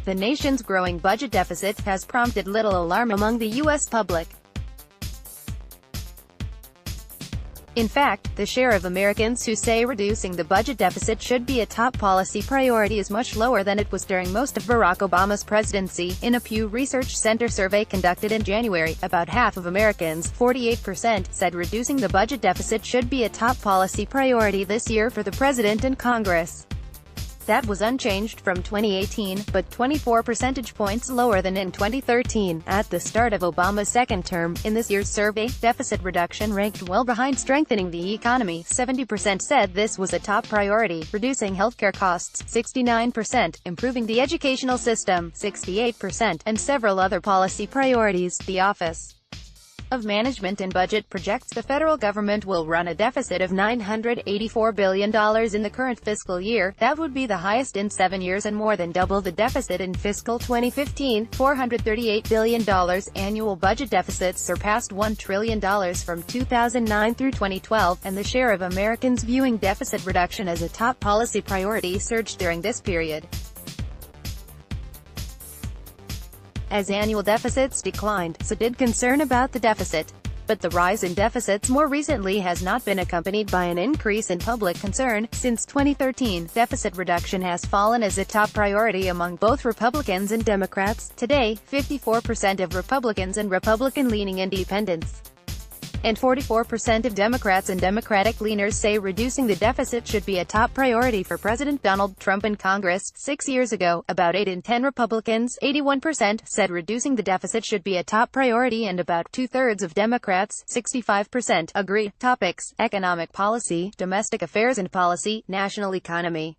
The nation's growing budget deficit has prompted little alarm among the U.S. public. In fact, the share of Americans who say reducing the budget deficit should be a top policy priority is much lower than it was during most of Barack Obama's presidency. In a Pew Research Center survey conducted in January, about half of Americans, 48%, said reducing the budget deficit should be a top policy priority this year for the president and Congress. That was unchanged from 2018, but 24 percentage points lower than in 2013, at the start of Obama's second term. In this year's survey, deficit reduction ranked well behind strengthening the economy. 70% said this was a top priority, reducing healthcare costs, 69%, improving the educational system, 68%, and several other policy priorities. The Office of Management and Budget projects the federal government will run a deficit of $984 billion in the current fiscal year. That would be the highest in 7 years and more than double the deficit in fiscal 2015, $438 billion. Annual budget deficits surpassed $1 trillion from 2009 through 2012, and the share of Americans viewing deficit reduction as a top policy priority surged during this period. As annual deficits declined, so did concern about the deficit. But the rise in deficits more recently has not been accompanied by an increase in public concern. Since 2013, deficit reduction has fallen as a top priority among both Republicans and Democrats. Today, 54% of Republicans and Republican-leaning independents and 44% of Democrats and Democratic-leaners say reducing the deficit should be a top priority for President Donald Trump and Congress. 6 years ago, about 8 in 10 Republicans, 81%, said reducing the deficit should be a top priority, and about two-thirds of Democrats, 65%, agree. Topics: economic policy, domestic affairs and policy, national economy.